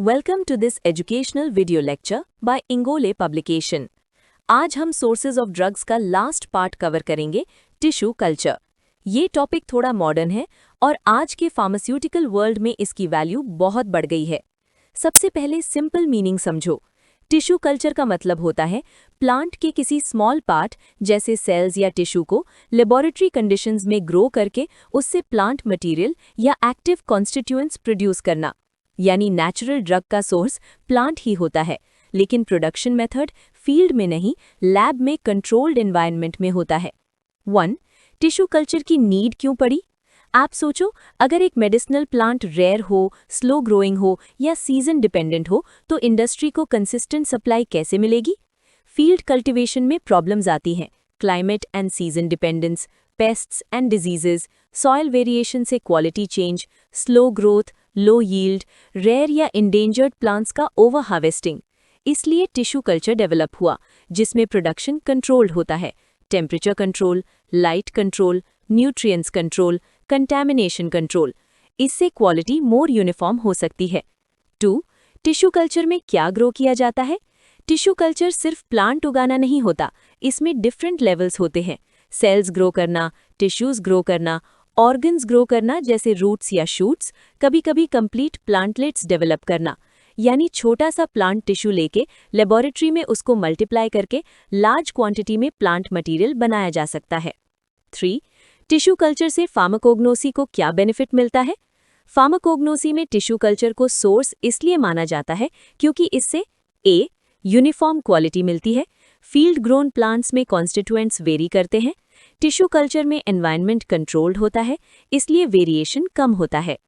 Welcome to this educational video lecture by Ingole publication. आज हम sources of drugs का last part cover करेंगे, tissue culture. ये topic थोड़ा मॉडर्न है और आज के फार्मास्यूटिकल वर्ल्ड में इसकी वैल्यू बहुत बढ़ गई है। सबसे पहले सिंपल मीनिंग समझो। टिश्यू कल्चर का मतलब होता है प्लांट के किसी स्मॉल पार्ट जैसे सेल्स या टिश्यू को लेबोरेटरी कंडीशंस में ग्रो करके उससे प्लांट मटेरियल या एक्टिव कॉन्स्टिट्यूएंट्स प्रोड्यूस करना। यानी नेचुरल ड्रग का सोर्स प्लांट ही होता है, लेकिन प्रोडक्शन मेथड फील्ड में नहीं, लैब में कंट्रोल्ड एनवायरनमेंट में होता है। 1. टिश्यू कल्चर की नीड क्यों पड़ी? आप सोचो, अगर एक मेडिसिनल प्लांट रेयर हो, स्लो ग्रोइंग हो या सीजन डिपेंडेंट हो तो इंडस्ट्री को कंसिस्टेंट सप्लाई कैसे मिलेगी? फील्ड कल्टीवेशन में प्रॉब्लम्स आती हैं, climate and season dependence, pests and diseases, soil variation से क्वालिटी चेंज, स्लो ग्रोथ, लो यील्ड, रेयर या इंडेंजर्ड प्लांट्स का ओवर हार्वेस्टिंग। इसलिए टिश्यू कल्चर डेवलप हुआ, जिसमें प्रोडक्शन कंट्रोल्ड होता है, temperature control, light control, nutrients control, contamination control. इससे quality मोर uniform हो सकती है। 2. टिश्यू कल्चर में क्या ग्रो किया जाता है? टिश्यू कल्चर सिर्फ प्लांट उगाना नहीं होता, इसमें डिफरेंट लेवल्स होते हैं। सेल्स ग्रो करना, टिश्यूज ग्रो करना, ऑर्गन्स ग्रो करना जैसे रूट्स या शूट्स, कभी-कभी कंप्लीट प्लांटलेट्स डेवलप करना। यानी छोटा सा प्लांट टिश्यू लेके लेबोरेटरी में उसको मल्टीप्लाई करके लार्ज क्वांटिटी में प्लांट मटेरियल बनाया जा सकता है। 3. टिश्यू कल्चर से फार्माकोग्नोसी को क्या बेनिफिट मिलता है? फार्माकोग्नोसी में टिश्यू कल्चर को सोर्स इसलिए माना जाता है क्योंकि इससे ए. यूनिफॉर्म क्वालिटी मिलती है, फील्ड ग्रोन प्लांट्स में कॉन्स्टिट्यूएंट्स वेरी करते हैं। टिश्यू कल्चर में एनवायरनमेंट कंट्रोल्ड होता है, इसलिए वेरिएशन कम होता है।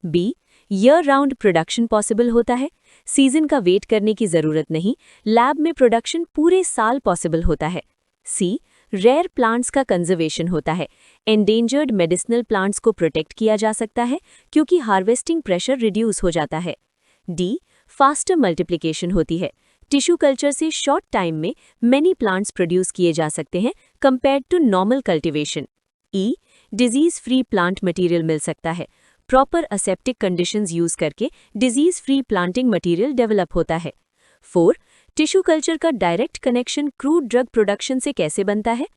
B. Year round production possible होता है, सीजन का वेट करने की जरूरत नहीं, लैब में प्रोडक्शन पूरे साल पॉसिबल होता है। सी. रेयर प्लांट्स का कंजर्वेशन होता है, एंडेंजर्ड मेडिसिनल प्लांट्स को प्रोटेक्ट किया जा सकता है क्योंकि हार्वेस्टिंग प्रेशर रिड्यूस हो जाता है। डी. फास्टर मल्टीप्लिकेशन होती है, टिश्यू कल्चर से शॉर्ट टाइम में मेनी प्लांट्स प्रोड्यूस किए जा सकते हैं कंपेयर्ड टू नॉर्मल कल्टीवेशन। ई. डिजीज फ्री प्लांट मटेरियल मिल सकता है, प्रॉपर असेप्टिक कंडीशंस यूज करके disease free planting material develop होता है। 4. टिश्यू कल्चर का direct connection crude drug production से कैसे बनता है?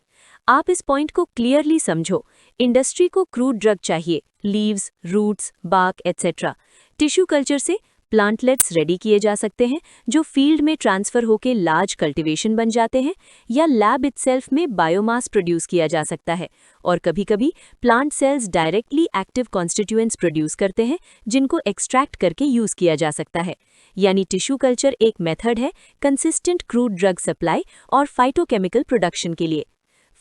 आप इस पॉइंट को क्लियरली समझो। इंडस्ट्री को क्रूड ड्रग चाहिए, leaves, roots, bark et cetera. Tissue culture से प्लांटलेट्स रेडी किए जा सकते हैं जो फील्ड में ट्रांसफर होकर लार्ज कल्टीवेशन बन जाते हैं, या लैब इटसेल्फ में बायोमास प्रोड्यूस किया जा सकता है, और कभी-कभी plant cells directly active constituents produce करते हैं जिनको एक्सट्रैक्ट करके यूज किया जा सकता है। यानी टिश्यू कल्चर एक मेथड है कंसिस्टेंट क्रूड ड्रग सप्लाई और फाइटोकेमिकल प्रोडक्शन के लिए।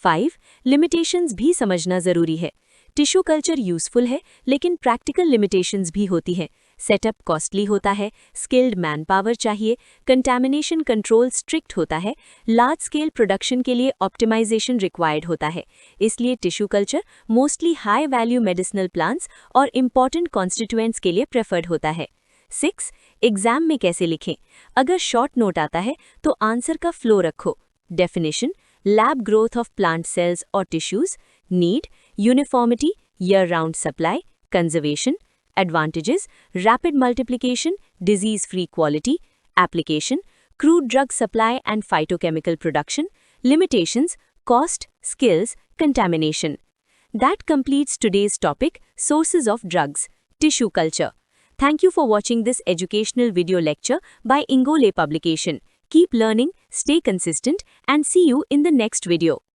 5. लिमिटेशंस भी समझना जरूरी है। टिश्यू कल्चर यूजफुल है, लेकिन प्रैक्टिकल लिमिटेशंस भी होती हैं। सेटअप कॉस्टली होता है, स्किल्ड मैन पावर चाहिए, कंटैमिनेशन कंट्रोल स्ट्रिक्ट होता है, लार्ज स्केल प्रोडक्शन के लिए ऑप्टिमाइजेशन रिक्वायर्ड होता है। इसलिए tissue culture mostly high value medicinal plants और इंपॉर्टेंट कॉन्स्टिट्यूएंट्स के लिए प्रेफर्ड होता है। 6. एग्जाम में कैसे लिखें? अगर शॉर्ट नोट आता है तो आंसर का फ्लो रखो। Definition: lab growth of plant cells और tissues, need, uniformity, year round supply, conservation, advantages, rapid multiplication, disease-free quality, application, crude drug supply and phytochemical production, limitations, cost, skills, contamination. That completes today's topic, sources of drugs, tissue culture. Thank you for watching this educational video lecture by Ingole Publication. Keep learning, stay consistent, and see you in the next video.